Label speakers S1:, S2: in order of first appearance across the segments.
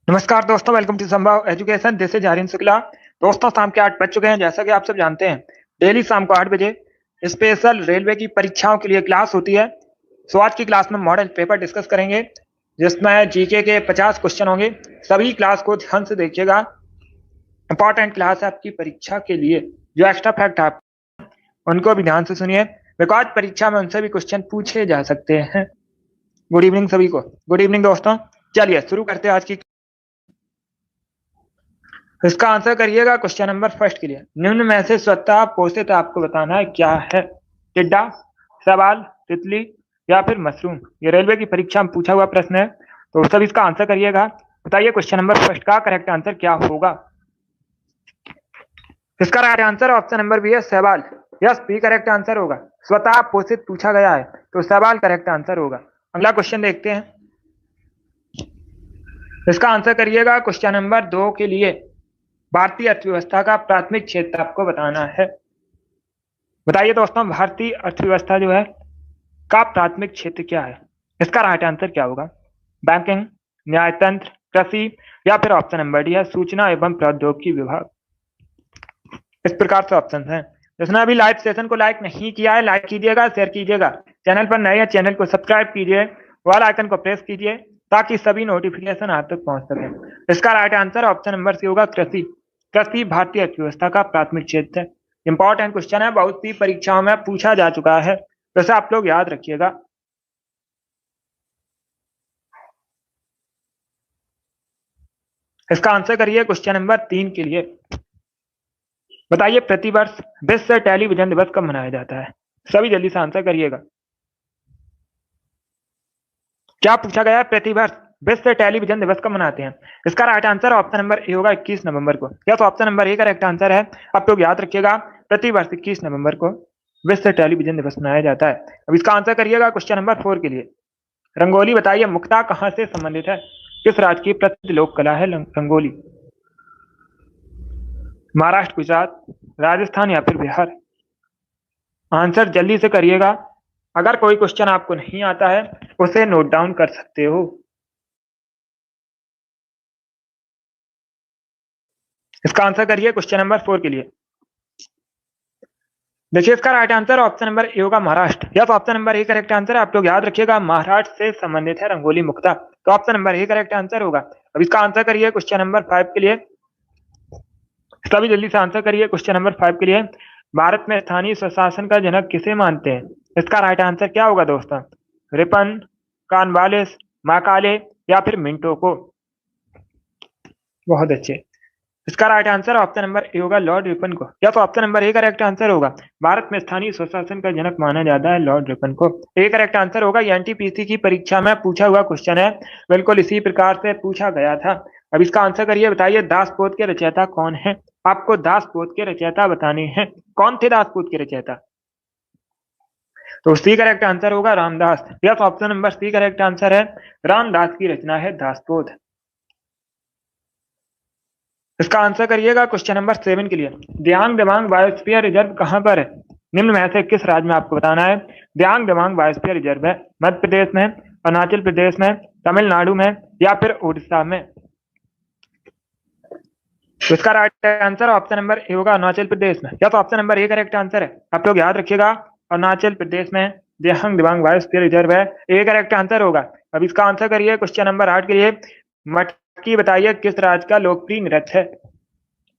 S1: नमस्कार दोस्तों, welcome to Sambhav Education. This is Aryan Shukla. दोस्तों, शाम के 8 बज चुके हैं। जैसा कि आप सब जानते हैं, डेली शाम को 8 बजे स्पेशल रेलवे की परीक्षाओं के लिए क्लास होती है। सो आज की क्लास में मॉडल पेपर डिस्कस करेंगे, जिसमें जीके के 50 क्वेश्चन होंगे। सभी क्लास को ध्यान से देखिएगा। इंपॉर्टेंट क्लास है आपकी परीक्षा के लिए। जो एक्स्ट्रा फैक्ट है उनको भी ध्यान से सुनिए, बिकॉज परीक्षा में उनसे भी क्वेश्चन पूछे जा सकते हैं। गुड इवनिंग सभी को। गुड इवनिंग दोस्तों। चलिए शुरू करते हैं आज की। इसका आंसर करिएगा क्वेश्चन नंबर फर्स्ट के लिए। निम्न में से स्वतः पोषित आपको बताना है क्या है। टिड्डा, सवाल, तितली या फिर मशरूम। ये रेलवे की परीक्षा में पूछा हुआ प्रश्न है, तो सब इसका आंसर करिएगा। बताइए क्वेश्चन नंबर फर्स्ट का करेक्ट आंसर क्या होगा। इसका right answer option number B है, सवाल। यस, बी करेक्ट आंसर होगा। स्वतः पोषित पूछा गया है तो सवाल करेक्ट आंसर होगा। अगला क्वेश्चन देखते हैं। इसका आंसर करिएगा क्वेश्चन नंबर 2 के लिए। भारतीय अर्थव्यवस्था का प्राथमिक क्षेत्र आपको बताना है। बताइए दोस्तों, भारतीय अर्थव्यवस्था जो है का प्राथमिक क्षेत्र क्या है। इसका राइट आंसर क्या होगा। बैंकिंग, न्यायतंत्र, कृषि या फिर ऑप्शन नंबर डी है, सूचना एवं प्रौद्योगिकी विभाग। इस प्रकार से ऑप्शन हैं। जिसने अभी लाइव सेशन को लाइक नहीं किया है, लाइक कीजिएगा, शेयर कीजिएगा। चैनल पर नए हैं, चैनल को सब्सक्राइब कीजिए, वाला आइकन को प्रेस कीजिए ताकि सभी नोटिफिकेशन आप तक पहुंच सके। इसका right answer option number C होगा, कृषि। कृषि भारतीय अर्थव्यवस्था का प्राथमिक क्षेत्र है। इंपॉर्टेंट क्वेश्चन है, बहुत सी परीक्षाओं में पूछा जा चुका है, वैसे आप लोग याद रखिएगा। इसका आंसर करिए क्वेश्चन नंबर 3 के लिए। बताइए प्रतिवर्ष विश्व टेलीविजन दिवस कब मनाया जाता है। सभी जल्दी से आंसर करिएगा। क्या पूछा गया है, प्रतिवर्ष विश्व टेलीविजन दिवस कब मनाते हैं। इसका राइट आंसर ऑप्शन नंबर ए होगा, 21 नवंबर को। या तो option number A correct answer है। आप लोग याद रखिएगा, प्रतिवर्ष 21 नवंबर को विश्व टेलीविजन दिवस मनाया जाता है। अब इसका आंसर करिएगा क्वेश्चन नंबर 4 के लिए। रंगोली बताइए मुक्ता कहां से संबंधित है। किस राज्य की प्रसिद्ध लोक कला है रंगोली। महाराष्ट्र, गुजरात, राजस्थान या फिर बिहार। आंसर जल्दी से करिएगा। अगर कोई क्वेश्चन आपको नहीं आता है उसे नोट डाउन कर सकते हो। इसका आंसर करिए क्वेश्चन नंबर 4 के लिए। देखिए इसका राइट आंसर ऑप्शन नंबर ए होगा, महाराष्ट्र। या तो option number A correct answer है। आप लोग याद रखिएगा, महाराष्ट्र से संबंधित है रंगोली मुक्ता, तो option number A correct answer होगा। अब इसका आंसर करिए क्वेश्चन नंबर 5 के लिए। सभी जल्दी से आंसर करिए क्वेश्चन नंबर 5 के लिए। भारत में स्थानीय स्वशासन का जनक किसे मानते हैं। इसका राइट आंसर क्या होगा दोस्तों। रिपन, कॉर्नवालिस, मैकाले या फिर मिंटो को। बहुत अच्छे। इसका राइट आंसर ऑप्शन नंबर ए होगा, लॉर्ड रिपन को। या तो option number A correct answer होगा। भारत में स्थानीय स्वशासन का जनक माना जाता है लॉर्ड रिपन को। ए करेक्ट आंसर होगा। एनटीपीसी की परीक्षा में पूछा हुआ क्वेश्चन है, बिल्कुल इसी प्रकार से पूछा गया था। अब इसका आंसर करिए। बताइए दासपोत के रचयिता कौन है। आपको दासपोत के रचयिता बताने हैं। कौन थे दासपोत के रचयिता। तो सी करेक्ट आंसर होगा, Ramdas. Yes, option number C correct answer है। रामदास की रचना है दासपोत। इसका आंसर करिएगा क्वेश्चन नंबर 7 के लिए। दियांग दिबांग बायोस्फीयर रिजर्व कहां पर है। निम्न में से किस राज्य में आपको बताना है। दियांग दिबांग बायोस्फीयर रिजर्व है मध्य प्रदेश में, अरुणाचल प्रदेश में, तमिलनाडु में या फिर उड़ीसा में। तो इसका राइट आंसर ऑप्शन नंबर ए होगा, अरुणाचल प्रदेश में। या तो option number A correct answer है। आप लोग याद रखिएगा, अरुणाचल प्रदेश में दियांग दिबांग बायोस्फीयर रिजर्व है। ए करेक्ट आंसर होगा। अब इसका आंसर करिए क्वेश्चन नंबर 8 के लिए। मटकी बताइए किस राज्य का लोकप्रिय नृत्य है।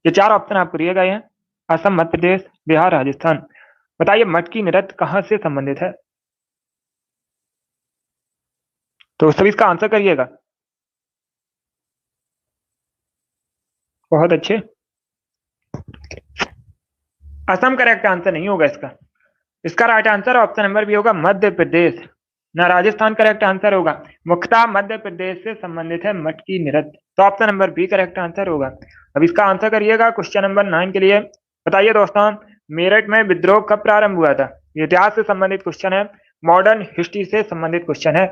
S1: ये 4 ऑप्शन आपको दिए गए हैं, असम, मध्य प्रदेश, बिहार, राजस्थान। बताइए मटकी नृत्य कहां से संबंधित है। तो सभी इसका आंसर करिएगा। बहुत अच्छे। असम करेक्ट आंसर नहीं होगा इसका। इसका right answer option number B होगा, मध्य प्रदेश। ना राजस्थान करेक्ट आंसर होगा। मुख्ता मध्य प्रदेश से संबंधित है मटकी नृत्य, तो option number B correct answer होगा। अब इसका आंसर करिएगा क्वेश्चन नंबर 9 के लिए। बताइए दोस्तों, मेरठ में विद्रोह कब प्रारंभ हुआ था। ये इतिहास से संबंधित क्वेश्चन है, मॉडर्न हिस्ट्री से संबंधित क्वेश्चन है।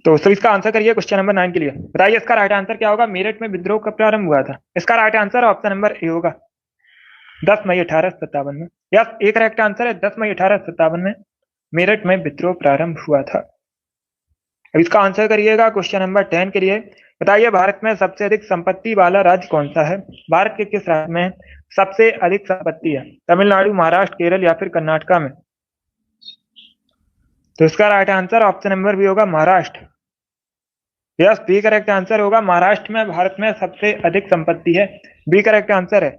S1: तो सर इसका आंसर करिए क्वेश्चन नंबर 9 के लिए। बताइए इसका राइट आंसर क्या होगा। मेरठ में विद्रोह कब प्रारंभ हुआ था। इसका राइट आंसर ऑप्शन नंबर ए होगा, 10 मई 1857 में। यस, एक करेक्ट आंसर है, 10 मई 1857 में मेरठ में विद्रोह प्रारंभ हुआ था। अब इसका आंसर करिएगा क्वेश्चन नंबर 10 के लिए। बताइए भारत में सबसे अधिक संपत्ति वाला राज्य कौन सा है? भारत के किस राज्य में सबसे अधिक संपत्ति है? तमिलनाडु, महाराष्ट्र, केरल या फिर कर्नाटका में? तो इसका right answer option number B होगा Maharashtra. Yes, B correct answer होगा। महाराष्ट्र में भारत में सबसे अधिक संपत्ति है। बी करेक्ट आंसर है।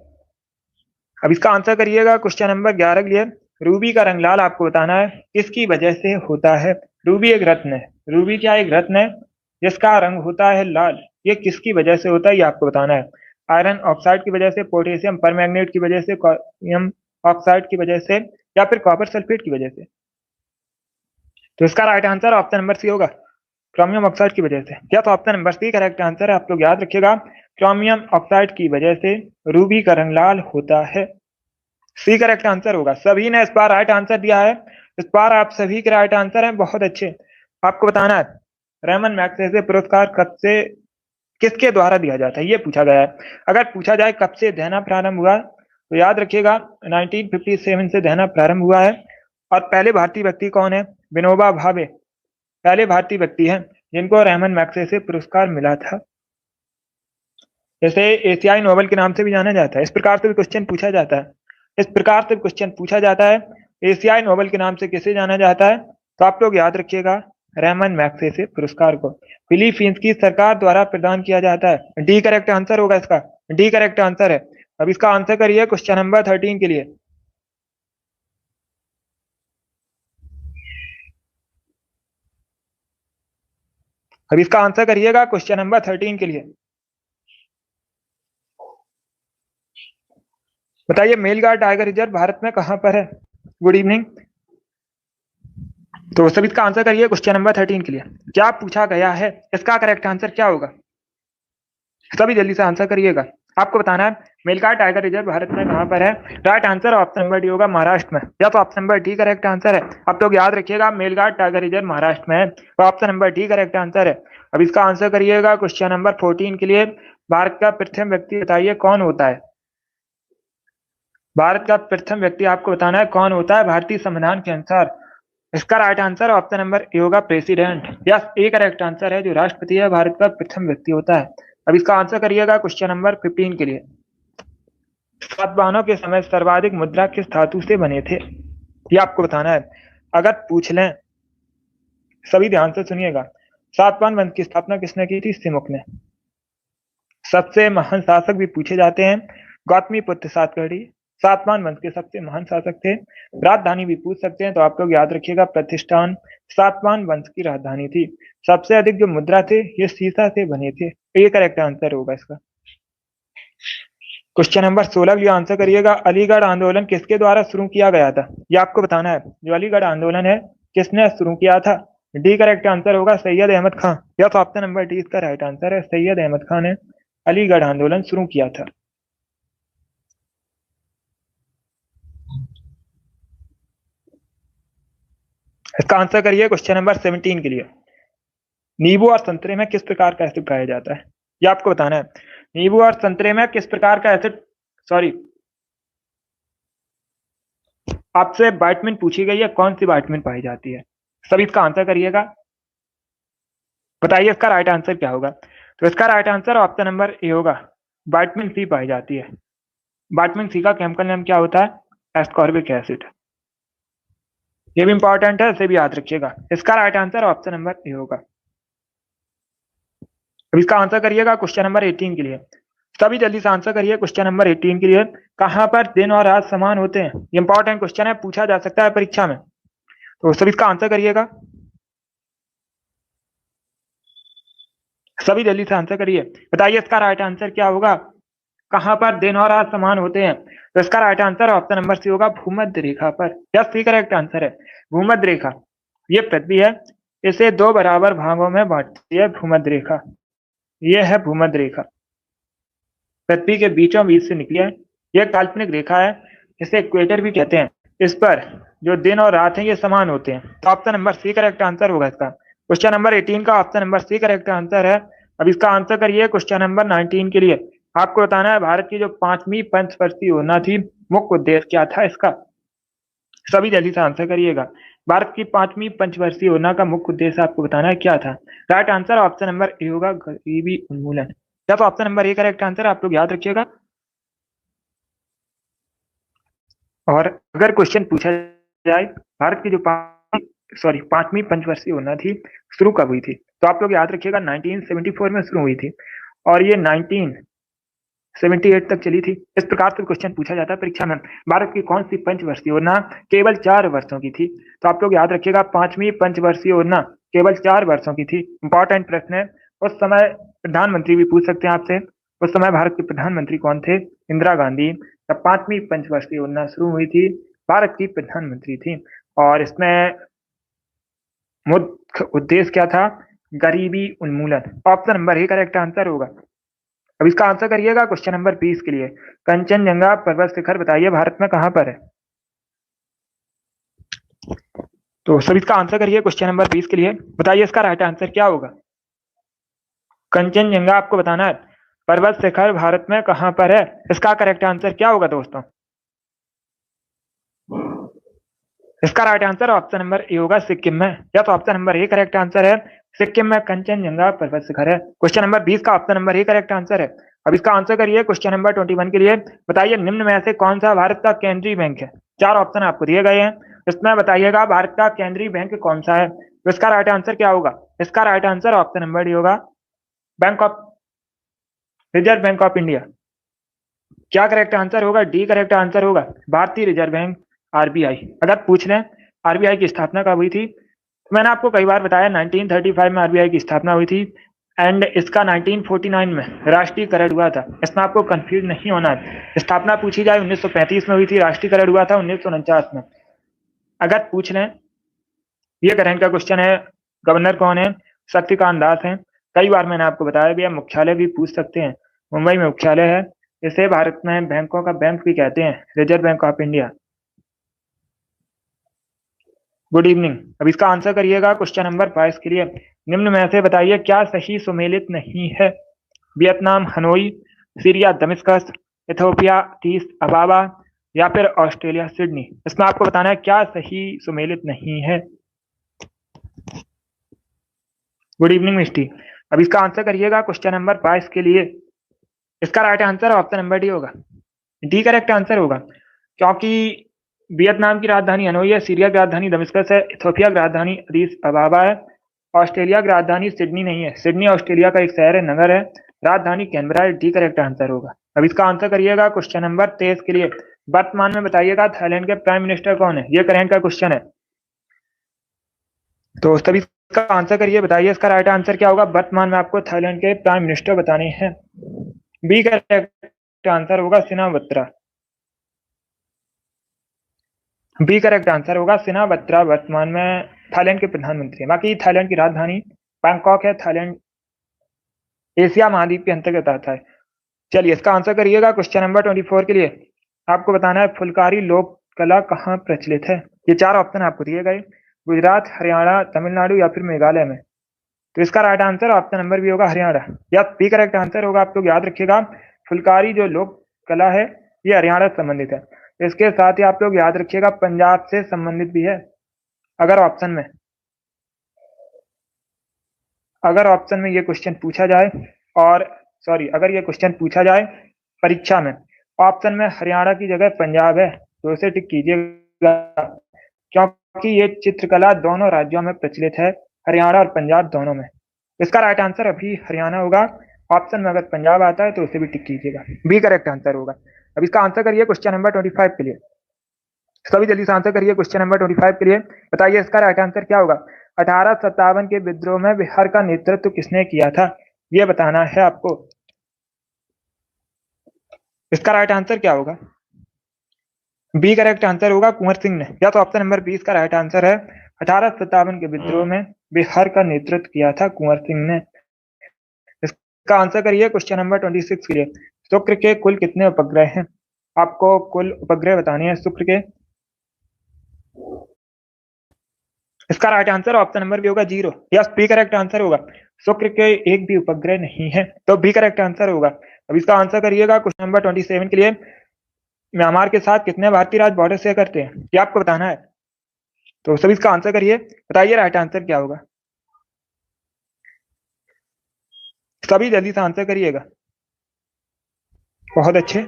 S1: अब इसका आंसर करिएगा क्वेश्चन नंबर 11 के लिए। रूबी का रंग लाल आपको बताना है किसकी वजह से होता है? रूबी एक रत्न है। रूबी क्या एक रत्न है जिसका रंग होता है लाल। ये किसकी वजह से होता है ये आपको बताना है। आयरन ऑक्साइड की वजह से, पोटेशियम परमैंगनेट की वजह से, क्रोमियम ऑक्साइड की वजह से या फिर कॉपर सल्फेट की वजह से? तो इसका right answer option number C होगा, क्रोमियम ऑक्साइड की वजह से। क्या तो option number C correct answer है। आप लोग याद रखिएगा, क्रोमियम ऑक्साइड की वजह से रूबी का रंग लाल होता है। सी करेक्ट आंसर होगा। सभी ने इस बार राइट आंसर दिया है। इस बार आप सभी के राइट आंसर हैं, बहुत अच्छे। आपको बताना है रेमन मैग्सेसे पुरस्कार कब से किसके द्वारा दिया जाता है, ये पूछा गया है। अगर पूछा जाए कब से देना प्रारंभ हुआ तो याद रखिएगा 1957 से देना प्रारंभ हुआ है। और पहले भारतीय व्यक्ति कौन है? विनोबा भावे पहले भारतीय व्यक्ति हैं जिनको रेमन मैग्सेसे पुरस्कार मिला था। जैसे एशियाई नोबेल के नाम से भी जाना जाता है। इस प्रकार से भी क्वेश्चन पूछा जाता है। इस प्रकार से क्वेश्चन पूछा जाता है, एशियाई नोबेल के नाम से किसे जाना जाता है? तो आप लोग याद रखिएगा रेमन मैग्सेसे पुरस्कार को फिलीपींस की सरकार द्वारा प्रदान किया जाता है। डी करेक्ट आंसर होगा इसका। डी करेक्ट आंसर है। अब इसका आंसर करिए क्वेश्चन नंबर 13 के लिए। अब इसका आंसर करिएगा क्वेश्चन नंबर 13 के लिए। बताइए मेलघाट टाइगर रिजर्व भारत में कहां पर है? Good evening. तो सभी इसका आंसर करिए क्वेश्चन नंबर 13 के लिए। क्या पूछा गया है, इसका करेक्ट आंसर क्या होगा? सभी जल्दी से आंसर करिएगा। आपको बताना है मेलघाट टाइगर रिजर्व भारत में कहां पर है। Right answer option number D होगा, महाराष्ट्र में। या तो option number D correct answer है। आप लोग याद रखिएगा मेलघाट टाइगर रिजर्व महाराष्ट्र में है, तो option number D correct answer है। अब इसका आंसर करिएगा क्वेश्चन नंबर 14 के लिए। भारत का प्रथम व्यक्ति बताइए कौन होता है? भारत का प्रथम व्यक्ति आपको बताना है कौन होता है भारतीय संविधान के अनुसार। इसका राइट आंसर ऑप्शन नंबर ए होगा, प्रेसिडेंट। यस, ए करेक्ट आंसर है। जो राष्ट्रपति है भारत का प्रथम व्यक्ति होता है। अब इसका आंसर करिएगा क्वेश्चन नंबर 15 के लिए। सातवाहनों के समय सर्वाधिक मुद्रा किस धातु से बने थे, ये आपको बताना है। अगर पूछ लें, सभी ध्यान से सुनिएगा, सातवाहन वंश की स्थापना किसने की थी? सिमुक ने। सबसे महान शासक भी पूछे जाते हैं, गौतमी पुत्र सातकर्णी सातवाहन वंश के सबसे महान शासक थे। राजधानी भी पूछ सकते हैं, तो आप लोग याद रखिएगा प्रतिष्ठान सातवाहन वंश की राजधानी थी। सबसे अधिक जो मुद्रा थे ये सीसा से बने थे। ये करेक्ट आंसर होगा इसका। क्वेश्चन नंबर 16 के लिए आंसर करिएगा। अलीगढ़ आंदोलन किसके द्वारा शुरू किया गया था, ये आपको बताना है। जो अलीगढ़ आंदोलन है किसने शुरू किया था? डी करेक्ट आंसर होगा, सैयद अहमद खान। या तो ऑप्शन नंबर डी इसका राइट आंसर है। सैयद अहमद खान ने अलीगढ़ आंदोलन शुरू किया था। इसका आंसर करिए क्वेश्चन नंबर 17 के लिए। नींबू और संतरे में किस प्रकार का एसिड पाया जाता है, ये आपको बताना है। नींबू और संतरे में किस प्रकार का एसिड, सॉरी, आपसे विटामिन पूछी गई है, कौन सी विटामिन पाई जाती है? सभी इसका आंसर करिएगा। बताइए इसका राइट आंसर क्या होगा? तो इसका राइट आंसर ऑप्शन नंबर ए होगा, विटामिन सी पाई जाती है। विटामिन सी का केमिकल नेम क्या होता है? Ascorbic acid. ये भी इंपॉर्टेंट है, इसे भी याद रखिएगा। इसका राइट आंसर ऑप्शन नंबर ए होगा। अब इसका आंसर करिएगा क्वेश्चन नंबर 18 के लिए। सभी जल्दी से आंसर करिए क्वेश्चन नंबर 18 के लिए। कहां पर दिन और रात समान होते हैं? ये इंपॉर्टेंट क्वेश्चन है, पूछा जा सकता है परीक्षा में, तो सभी इसका आंसर करिएगा। सभी जल्दी से आंसर करिए। बताइए इसका राइट आंसर क्या होगा? कहां पर दिन और रात समान होते हैं? तो इसका right answer option number C होगा, भूमध्य रेखा पर। यस, सी करेक्ट आंसर है। भूमध्य रेखा ये पृथ्वी है, इसे दो बराबर भागों में बांटती है भूमध्य रेखा। ये है भूमध्य रेखा, पृथ्वी के बीचों बीच से निकली है। यह काल्पनिक रेखा है, इसे इक्वेटर भी कहते हैं। इस पर जो दिन और रात हैं ये समान होते हैं। तो option number C correct answer होगा इसका। क्वेश्चन नंबर 18 का option number C correct answer है। अब इसका आंसर करिए क्वेश्चन नंबर 19 के लिए। आपको बताना है भारत की जो 5वीं पंचवर्षीय योजना थी, मुख्य उद्देश्य क्या था इसका? सभी जल्दी से आंसर करिएगा। भारत की 5वीं पंचवर्षीय योजना का मुख्य उद्देश्य आपको बताना है क्या था। राइट आंसर ऑप्शन नंबर ए होगा, गरीबी उन्मूलन। या तो option number A correct answer, आप लोग याद रखिएगा। और अगर क्वेश्चन पूछा जाए भारत की जो 5वीं पंचवर्षीय योजना थी शुरू कब हुई थी, तो आप लोग याद रखिएगा 1974 में शुरू हुई थी और ये 1978 तक चली थी। इस प्रकार से क्वेश्चन पूछा जाता है परीक्षा में। भारत की कौन सी पंचवर्षीय योजना केवल 4 वर्षों की थी, तो आप लोग याद रखिएगा 5वीं पंचवर्षीय योजना केवल 4 वर्षों की थी। इंपॉर्टेंट प्रश्न है। उस समय प्रधानमंत्री भी पूछ सकते हैं आपसे, उस समय भारत के प्रधानमंत्री कौन थे, इंदिरा गांधी। तब 5वीं पंचवर्षीय योजना शुरू हुई थी, भारत की प्रधानमंत्री थी और इसमें मुख्य उद्देश्य क्या था, गरीबी उन्मूलन। Option number A correct answer होगा। अब इसका आंसर करिएगा क्वेश्चन नंबर 20 के लिए। कंचनजंगा पर्वत शिखर बताइए भारत में कहां पर है। तो सब इसका आंसर करिए क्वेश्चन नंबर 20 के लिए, बताइए इसका राइट आंसर क्या होगा। कंचनजंगा आपको बताना है पर्वत शिखर भारत में कहां पर है, इसका करेक्ट आंसर क्या होगा दोस्तों। इसका राइट आंसर ऑप्शन नंबर ए होगा, सिक्किम में। या तो option number A correct answer है, सिक्किम में कंचनजंगा पर्वत शिखर है। क्वेश्चन नंबर 20 का option number A correct answer है। अब इसका आंसर करिए क्वेश्चन नंबर 21 के लिए, बताइए निम्न में से कौन सा भारत का केंद्रीय बैंक है। 4 ऑप्शन आपको दिए गए हैं, इसमें बताइएगा भारत का केंद्रीय बैंक कौन सा है, तो इसका राइट आंसर क्या होगा। इसका right answer option number D होगा, bank of reserve bank of India. क्या करेक्ट आंसर होगा, डी करेक्ट आंसर होगा, भारतीय रिजर्व बैंक आरबीआई। अगर पूछ लें आरबीआई की स्थापना कब हुई थी, तो मैंने आपको कई बार बताया 1935 में आरबीआई की स्थापना हुई थी एंड इसका 1949 में राष्ट्रीयकरण हुआ था। इसमें आपको कंफ्यूज नहीं होना है। स्थापना पूछी जाए 1935 में हुई थी, राष्ट्रीयकरण हुआ था 1949 में। अगर पूछ लें ये करंट का क्वेश्चन है, गवर्नर कौन है, शक्तिकांत दास हैं। कई बार मैंने आपको बताया भी है, मुख्यालय भी पूछ सकते हैं, मुंबई में मुख्यालय है। इसे भारत में बैंकों का बैंक भी कहते हैं, reserve bank of India. Good evening. अब इसका आंसर करिएगा क्वेश्चन नंबर 22 के लिए, निम्न में से बताइए क्या सही सुमेलित नहीं है। Vietnam Hanoi, Syria Damascus, Ethiopia Addis Ababa या फिर ऑस्ट्रेलिया सिडनी। इसमें आपको बताना है क्या सही सुमेलित नहीं है। गुड इवनिंग मिस्टी। अब इसका आंसर करिएगा क्वेश्चन नंबर 22 के लिए। इसका right answer option number D होगा, डी करेक्ट आंसर होगा, क्योंकि वियतनाम की राजधानी हनोई है, सीरिया की राजधानी दमिश्कस है, इथोपिया की राजधानी अदीस अबाबा है, ऑस्ट्रेलिया की राजधानी सिडनी नहीं है। सिडनी ऑस्ट्रेलिया का एक शहर है, नगर है, राजधानी कैनबरा है। डी करेक्ट आंसर होगा। अब इसका आंसर करिएगा क्वेश्चन नंबर 23 के लिए, वर्तमान में बताइएगा थाईलैंड के प्राइम मिनिस्टर कौन है। ये करंट का क्वेश्चन है, तो सभी इसका आंसर करिए, बताइए इसका राइट आंसर क्या होगा। वर्तमान में आपको थाईलैंड के प्राइम मिनिस्टर बताने हैं। बी करेक्ट आंसर होगा सिनावत्रा। बी करेक्ट आंसर होगा सिनावत्रा वर्तमान में थाईलैंड के प्रधानमंत्री हैं। बाकी थाईलैंड की राजधानी बैंकॉक है। थाईलैंड एशिया महाद्वीप के अंतर्गत आता है। चलिए इसका आंसर करिएगा क्वेश्चन नंबर 24 के लिए। आपको बताना है फुलकारी लोक कला कहाँ प्रचलित है। ये 4 ऑप्शन आपको दिए गए, गुजरात, हरियाणा, तमिलनाडु या फिर मेघालय में। तो इसका राइट आंसर ऑप्शन नंबर भी होगा हरियाणा, या बी करेक्ट आंसर होगा। आप लोग याद रखिएगा फुलकारी जो लोक कला है ये हरियाणा से संबंधित है। इसके साथ ही आप लोग याद रखिएगा पंजाब से संबंधित भी है। अगर ऑप्शन में ये क्वेश्चन पूछा जाए, और अगर ये क्वेश्चन पूछा जाए परीक्षा में, ऑप्शन में हरियाणा की जगह पंजाब है, तो इसे टिक कीजिएगा, क्योंकि ये चित्रकला दोनों राज्यों में प्रचलित है, हरियाणा और पंजाब दोनों में। इसका राइट आंसर अभी हरियाणा होगा। ऑप्शन में अगर पंजाब आता है तो उसे भी टिक कीजिएगा, बी करेक्ट आंसर होगा। अब इसका आंसर करिए क्वेश्चन नंबर 25 के लिए। सभी जल्दी से आंसर करिए क्वेश्चन नंबर 25 के लिए, बताइए इसका राइट आंसर क्या होगा। 1857 के विद्रोह में बिहार का नेतृत्व किसने किया था, यह बताना है आपको। इसका राइट आंसर क्या होगा, बी करेक्ट आंसर होगा कुंवर सिंह ने। या तो ऑप्शन नंबर 20 का राइट आंसर है, 1857 के विद्रोह में बिहार का नेतृत्व किया था कुंवर सिंह ने। इसका आंसर करिए क्वेश्चन नंबर 26 के लिए। शुक्र के कुल कितने उपग्रह हैं, आपको कुल उपग्रह बताने हैं शुक्र के। इसका राइट आंसर ऑप्शन नंबर भी होगा 0, या बी करेक्ट आंसर होगा, शुक्र के एक भी उपग्रह नहीं है, तो बी करेक्ट आंसर होगा। अब इसका आंसर करिएगा क्वेश्चन नंबर 27 के लिए। म्यांमार के साथ कितने भारतीय राज्य बॉर्डर शेयर करते हैं, ये आपको बताना है। तो सभी इसका आंसर करिए, बताइए राइट आंसर क्या होगा। सभी जल्दी से आंसर करिएगा। बहुत अच्छे।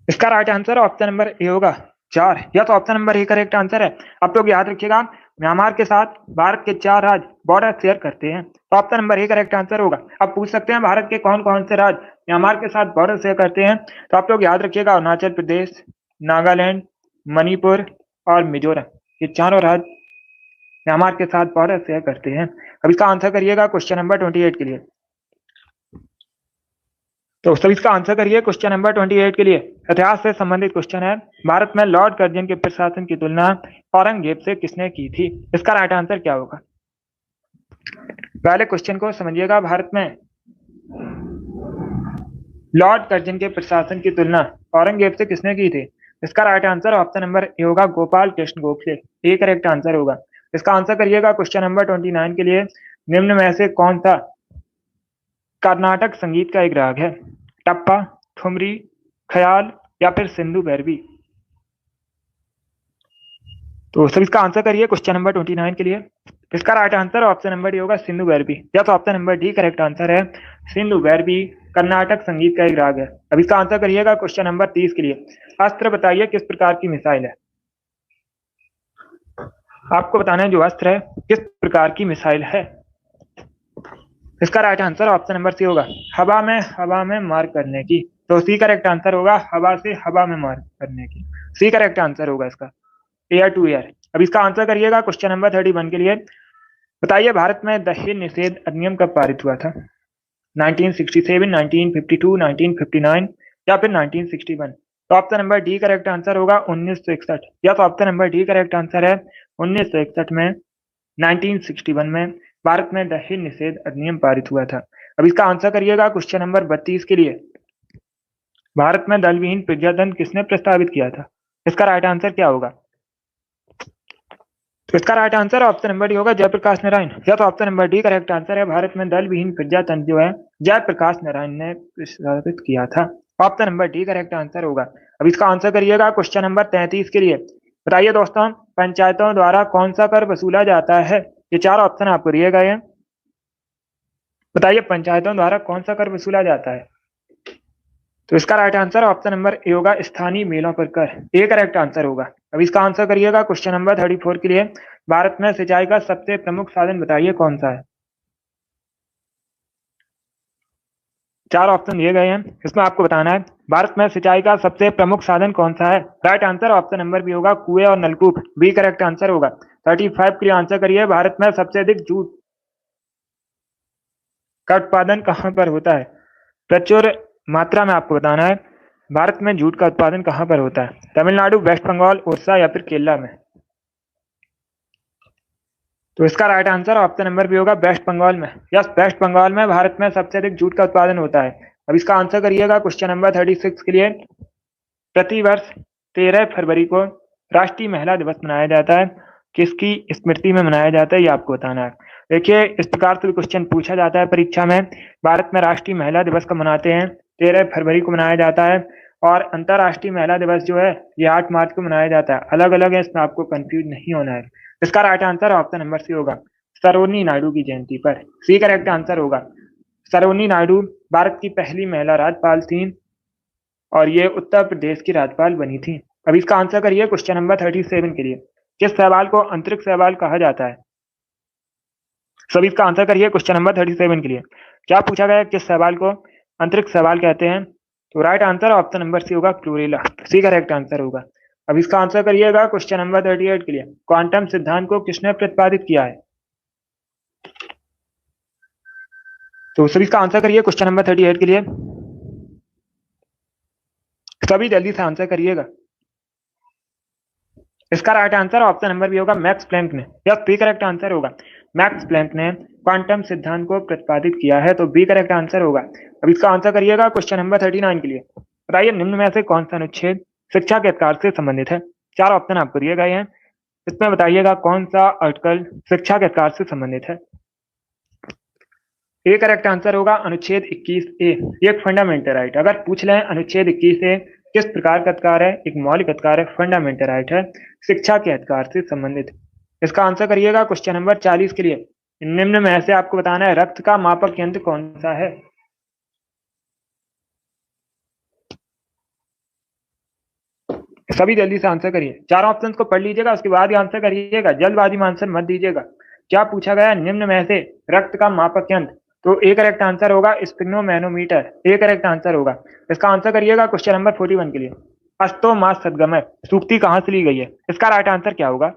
S1: इसका राइट आंसर ऑप्शन नंबर ए होगा 4। या तो option number A correct answer है। आप लोग याद रखिएगा, म्यांमार के साथ भारत के 4 राज्य बॉर्डर शेयर करते हैं, तो option number A correct answer होगा। अब पूछ सकते हैं भारत के कौन कौन से राज्य म्यांमार के साथ बॉर्डर शेयर करते हैं, तो आप लोग याद रखिएगा अरुणाचल प्रदेश, नागालैंड, मणिपुर और मिजोरम, ये चारों राज्य म्यांमार के साथ बॉर्डर शेयर करते हैं। अब इसका आंसर करिएगा क्वेश्चन नंबर 28 के लिए। तो सभी इसका आंसर करिए क्वेश्चन नंबर 28 के लिए। इतिहास से संबंधित क्वेश्चन है। भारत में लॉर्ड कर्जन के प्रशासन की तुलना औरंगजेब से किसने की थी? इसका राइट आंसर क्या होगा? पहले क्वेश्चन को समझिएगा। भारत में लॉर्ड कर्जन के प्रशासन की तुलना औरंगजेब से किसने की थी? इसका राइट आंसर ऑप्शन नंबर ए होगा गोपाल कृष्ण गोखले, ए करेक्ट आंसर होगा। इसका आंसर करिएगा क्वेश्चन नंबर 29 के लिए। निम्न में से कौन सा कर्नाटक संगीत का एक राग है? टप्पा, ठुमरी, ख्याल या फिर सिंधु भैरवी? तो सर इसका आंसर करिए क्वेश्चन नंबर 29 के लिए। इसका right answer option number D होगा सिंधु भैरवी, या तो option number D correct answer है। सिंधु भैरवी कर्नाटक संगीत का एक राग है। अब इसका आंसर करिएगा क्वेश्चन नंबर 30 के लिए। अस्त्र बताइए किस प्रकार की मिसाइल है? आपको बताना है जो अस्त्र है किस प्रकार की मिसाइल है। इसका right answer option number C होगा हवा में मार करने की। तो सी करेक्ट आंसर होगा हवा से हवा में मार करने की। सी करेक्ट आंसर होगा इसका, एयर टू एयर। अब इसका आंसर करिएगा क्वेश्चन नंबर 31 के लिए। बताइए भारत में दहेज निषेध अधिनियम कब पारित हुआ था? 1967, 1952, 1959 या फिर 1961? तो option number D correct answer होगा 1961, या तो option number D correct answer है 1961 में, 1961 में भारत में दहेज निषेध अधिनियम पारित हुआ था। अब इसका आंसर करिएगा क्वेश्चन नंबर 32 के लिए। भारत में दल विहीन प्रजातंत्र किसने प्रस्तावित किया था? इसका राइट आंसर क्या होगा? तो इसका right answer option number D होगा जयप्रकाश नारायण, या तो option number D correct answer है। भारत में दल विहीन प्रजातंत्र जो है जयप्रकाश नारायण ने प्रस्तावित किया था। Option number D correct answer होगा। अब इसका आंसर करिएगा क्वेश्चन नंबर 33 के लिए। बताइए दोस्तों पंचायतों द्वारा कौन सा कर वसूला जाता है? ये 4 ऑप्शन आपको दिए गए हैं। बताइए पंचायतों द्वारा कौन सा कर वसूला जाता है? तो इसका राइट आंसर ऑप्शन नंबर ए होगा स्थानीय मेलों पर कर, ए करेक्ट आंसर होगा। अब इसका आंसर करिएगा क्वेश्चन नंबर 34 के लिए। भारत में सिंचाई का सबसे प्रमुख साधन बताइए कौन सा है? 4 ऑप्शन दिए गए हैं, इसमें आपको बताना है भारत में सिंचाई का सबसे प्रमुख साधन कौन सा है। Right answer option number B होगा कुएं और नलकूप, बी करेक्ट आंसर होगा। 35 के लिए आंसर करिए। भारत में सबसे अधिक जूट का उत्पादन कहां पर होता है? प्रचुर मात्रा में आपको बताना है भारत में जूट का उत्पादन कहां पर होता है? तमिलनाडु, वेस्ट बंगाल, उड़ीसा या फिर केरला में? तो इसका right answer option number B होगा वेस्ट बंगाल में। यस, वेस्ट बंगाल में भारत में सबसे अधिक जूट का उत्पादन होता है। अब इसका आंसर करिएगा क्वेश्चन नंबर 36 के लिए। प्रतिवर्ष 13 फरवरी को राष्ट्रीय महिला दिवस मनाया जाता है, किसकी स्मृति में मनाया जाता है ये आपको बताना है। देखिए इस प्रकार से भी क्वेश्चन पूछा जाता है परीक्षा में। भारत में राष्ट्रीय महिला दिवस कब मनाते हैं? 13 फरवरी को मनाया जाता है। और अंतरराष्ट्रीय महिला दिवस जो है ये 8 मार्च को मनाया जाता है। अलग अलग है, इसमें आपको कंफ्यूज नहीं होना है। इसका right answer option number C होगा सरोजिनी नायडू की जयंती पर, सी करेक्ट आंसर होगा। सरोजिनी नायडू भारत की पहली महिला राज्यपाल थी और ये उत्तर प्रदेश की राज्यपाल बनी थी। अब इसका आंसर करिए क्वेश्चन नंबर 37 के लिए। किस शैवाल को अंतरिक्ष शैवाल कहा जाता है? सभी इसका आंसर करिए क्वेश्चन नंबर 37 के लिए। क्या पूछा गया किस शैवाल को अंतरिक्ष शैवाल कहते हैं? तो right answer option number C होगा क्लोरेला, सी करेक्ट आंसर होगा। अब इसका आंसर करिएगा क्वेश्चन नंबर 38 के लिए। क्वांटम सिद्धांत को किसने प्रतिपादित किया है? तो सभी इसका आंसर करिए क्वेश्चन नंबर 38 के लिए। सभी जल्दी से आंसर करिएगा। इसका right answer option number B होगा मैक्स प्लैंक ने, या बी करेक्ट आंसर होगा। मैक्स प्लैंक ने क्वांटम सिद्धांत को प्रतिपादित किया है, तो बी करेक्ट आंसर होगा। अब इसका आंसर करिएगा क्वेश्चन नंबर 39 के लिए। बताइए निम्न में से कौन सा अनुच्छेद शिक्षा के अधिकार से संबंधित है? 4 ऑप्शन आपको दिए गए हैं, इसमें बताइएगा कौन सा आर्टिकल शिक्षा के अधिकार से संबंधित है। ए करेक्ट आंसर होगा अनुच्छेद 21A, ये एक फंडामेंटल राइट। अगर पूछ लें अनुच्छेद 21A किस प्रकार का अधिकार है, एक मौलिक अधिकार है, फंडामेंटल राइट है, शिक्षा के अधिकार से संबंधित। इसका आंसर करिएगा क्वेश्चन नंबर 40 के लिए। निम्न में से आपको बताना है रक्त का मापक यंत्र कौन सा है। सभी जल्दी से आंसर करिए, चारों ऑप्शंस को पढ़ लीजिएगा, उसके बाद ही आंसर करिएगा, जल्दबाजी में आंसर मत दीजिएगा। क्या पूछा गया, निम्न में से रक्त का मापक यंत्र, तो ए करेक्ट आंसर होगा स्पिग्नोमैनोमीटर, ए करेक्ट आंसर होगा। इसका आंसर करिएगा क्वेश्चन नंबर 41 के लिए। अस्तो मा सदगमय सूक्ति कहां से ली गई है, इसका राइट आंसर क्या होगा।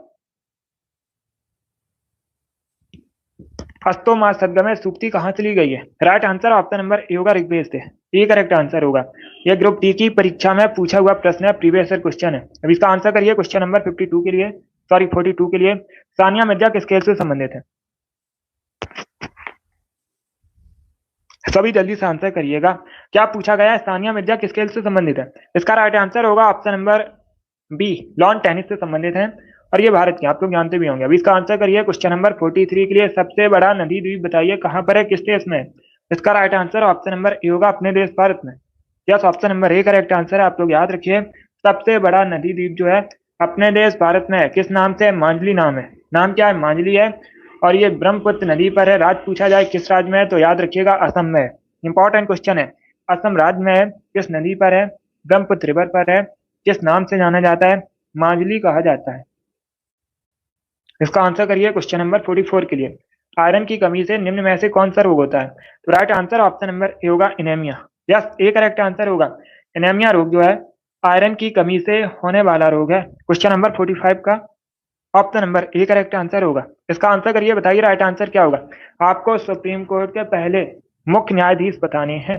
S1: अस्तो मा सदगमय सूक्ति कहां से ली गई है, राइट आंसर ऑप्शन नंबर ए होगा ऋग्वेद से, ये करेक्ट आंसर होगा। यह ग्रुप डी की परीक्षा में पूछा हुआ प्रश्न है, प्रीवियस ईयर क्वेश्चन है। अब इसका आंसर करिए क्वेश्चन नंबर 52 के लिए, सॉरी 42 के लिए। सानिया मिर्जा किस खेल से संबंधित है, सभी जल्दी से आंसर करिएगा। क्या पूछा गया है, सानिया मिर्जा किस खेल से संबंधित है, इसका राइट आंसर होगा option number B, lawn tennis से संबंधित है, और ये भारत के, आप लोग जानते भी होंगे। अभी इसका आंसर करिए क्वेश्चन नंबर 43 के लिए। सबसे बड़ा नदी द्वीप बताइए कहां पर है, किस देश में, इसका राइट आंसर ऑप्शन नंबर ए होगा अपने देश भारत में। Yes, option number A correct answer है, आप लोग याद रखिए। सबसे बड़ा नदी द्वीप जो है अपने देश भारत में है, किस नाम से, मांझली नाम है, नाम क्या है, मांझली है, और ये ब्रह्मपुत्र नदी पर है। राज्य पूछा जाए किस राज्य में है, तो याद रखिएगा असम में है। इंपॉर्टेंट क्वेश्चन है, असम राज्य में है, किस नदी पर है, ब्रह्मपुत्र रिवर पर है, किस नाम से जाना जाता है, मांझली कहा जाता है। इसका आंसर करिए क्वेश्चन नंबर 44 के लिए। आयरन की कमी से निम्न में से कौन सा रोग होता है, तो राइट आंसर ऑप्शन नंबर ए होगा एनीमिया। यस, ए करेक्ट आंसर होगा। एनीमिया रोग जो है आयरन की कमी से होने वाला रोग है। क्वेश्चन नंबर 45 का option number A correct answer होगा। इसका आंसर करिए, बताइए राइट आंसर क्या होगा। आपको सुप्रीम कोर्ट के पहले मुख्य न्यायाधीश बताने हैं।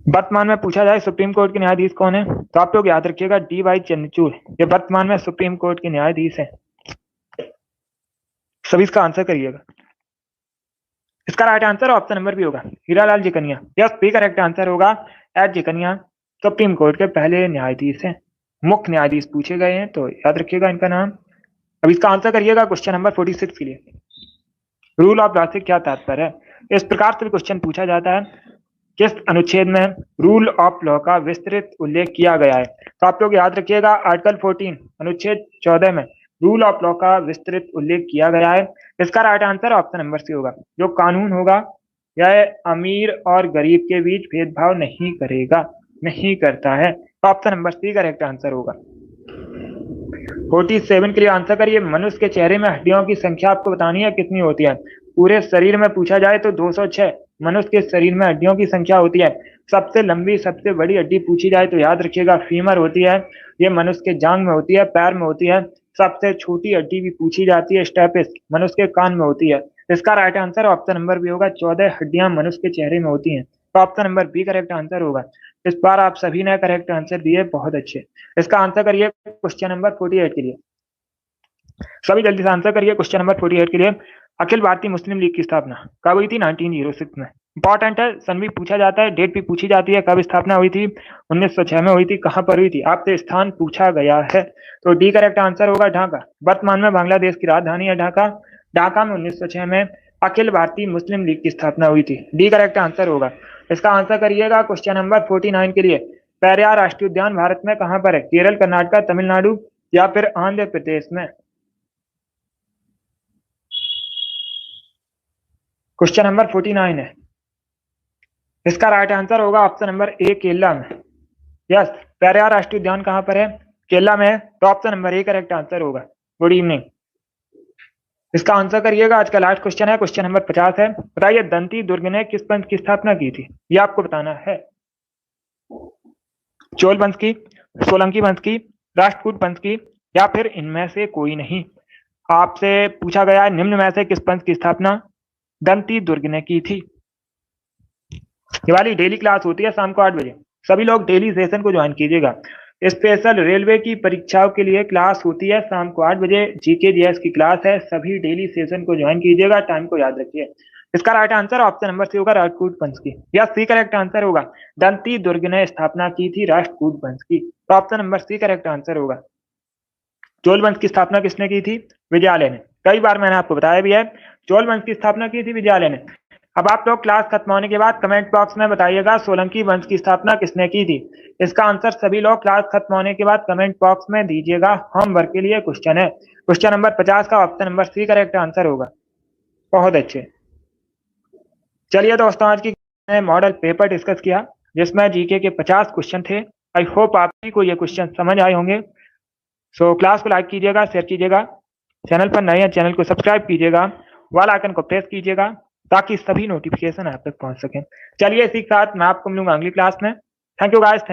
S1: वर्तमान में पूछा जाए सुप्रीम कोर्ट के न्यायाधीश कौन है, तो आप लोग याद रखिएगा डी वाई चंद्रचूड़, ये वर्तमान में सुप्रीम कोर्ट के न्यायाधीश हैं। सभी इसका आंसर करिएगा। इसका right answer option number B होगा Hiralal J Kania. Yes, B correct answer होगा एच जिकनिया, सुप्रीम कोर्ट के पहले न्यायाधीश हैं। मुख्य न्यायाधीश पूछे गए हैं तो याद रखिएगा इनका नाम। अब इसका आंसर करिएगा क्वेश्चन नंबर 46 के लिए। रूल ऑफ लॉ से क्या तात्पर्य है, इस प्रकार से भी क्वेश्चन पूछा जाता है, किस अनुच्छेद में रूल ऑफ लॉ का विस्तृत उल्लेख किया गया है, तो आप लोग याद रखिएगा आर्टिकल 14 अनुच्छेद 14 में रूल ऑफ लॉ का विस्तृत उल्लेख किया गया है। इसका right answer option number C होगा। जो कानून होगा यह अमीर और गरीब के बीच भेदभाव नहीं करेगा, नहीं करता है, तो option number C correct answer होगा। 47 के लिए आंसर करिए। मनुष्य के चेहरे में हड्डियों की संख्या आपको बतानी है कितनी होती है। पूरे शरीर में पूछा जाए तो 206 मनुष्य के शरीर में हड्डियों की संख्या होती है। सबसे लंबी सबसे बड़ी हड्डी पूछी जाए तो याद रखिएगा फीमर होती है, ये मनुष्य के जांग में होती है, पैर में होती है। सबसे छोटी हड्डी भी पूछी जाती है स्टेपिस, मनुष्य के कान में होती है। इसका right answer option number B होगा, 14 हड्डियां मनुष्य के चेहरे में होती हैं, तो option number B correct answer होगा। इस बार आप सभी ने करेक्ट आंसर दिए, बहुत अच्छे। इसका आंसर करिए क्वेश्चन नंबर 48 के लिए। सभी जल्दी से आंसर करिए क्वेश्चन नंबर 48 के लिए। अखिल भारतीय मुस्लिम लीग की स्थापना कब हुई थी, 1906 में। इंपॉर्टेंट है, सन भी पूछा जाता है, डेट भी पूछी जाती है, कब स्थापना हुई थी, 1906 में हुई थी, कहां पर हुई थी, आपसे स्थान पूछा गया है, तो डी करेक्ट आंसर होगा ढाका। वर्तमान में बांग्लादेश की राजधानी है ढाका। ढाका में 1906 में अखिल भारतीय मुस्लिम लीग की स्थापना हुई थी, डी करेक्ट आंसर होगा। इसका आंसर करिएगा क्वेश्चन नंबर 49 के लिए। पेरियार राष्ट्रीय उद्यान भारत में कहां पर है, केरल, कर्नाटक, तमिलनाडु या फिर आंध्र प्रदेश में। क्वेश्चन नंबर 49 है, इसका राइट आंसर होगा ऑप्शन नंबर ए, केरला में। यस, पेरियार राष्ट्रीय उद्यान कहां पर है, केरला में है, तो option number A correct answer होगा। Good evening. इसका आंसर करिएगा। आज का लास्ट क्वेश्चन है, क्वेश्चन नंबर 50 है। बताइए दंती दुर्ग ने किस पंथ की स्थापना की थी, ये आपको बताना है। चोल वंश की, सोलंकी वंश की, राष्ट्रकूट वंश की, या फिर इनमें से कोई नहीं। आपसे पूछा गया है निम्न में से किस पंथ की स्थापना दंती दुर्ग ने की थी। ये वाली डेली क्लास होती है शाम को 8 बजे, सभी लोग डेली सेशन को ज्वाइन कीजिएगा। स्पेशल रेलवे की परीक्षाओं के लिए क्लास होती है शाम को 8 बजे, जीके जीएस की क्लास है, सभी डेली सेशन को ज्वाइन कीजिएगा, टाइम को याद रखिए। इसका right answer option number C होगा, राष्ट्रकूट वंश की। या सी करेक्ट आंसर होगा, दंती दुर्ग ने स्थापना की थी राष्ट्रकूट वंश की, तो option number C correct answer होगा। चोल वंश की स्थापना किसने की थी, विजयालय ने। कई बार मैंने आपको बताया भी है, चोल वंश की स्थापना की थी विद्यालय ने। अब आप लोग क्लास खत्म होने के बाद कमेंट बॉक्स में बताइएगा सोलंकी वंश की स्थापना किसने की थी। इसका आंसर सभी लोग क्लास खत्म होने के बाद कमेंट बॉक्स में दीजिएगा। होमवर्क के लिए क्वेश्चन है, क्वेश्चन नंबर 50 का option number C correct answer होगा। बहुत अच्छे। चलिए दोस्तों, आज की मॉडल पेपर डिस्कस किया जिसमें जीके के 50 क्वेश्चन थे। आई होप आप को ये क्वेश्चन समझ आए होंगे। सो क्लास को लाइक कीजिएगा, शेयर कीजिएगा, चैनल पर नए हैं चैनल को सब्सक्राइब कीजिएगा, वाल आइकन को प्रेस कीजिएगा ताकि सभी नोटिफिकेशन आप तक पहुंच सकें। चलिए इसी के साथ मैं आपको मिलूंगा अगली क्लास में। Thank you guys. थैंक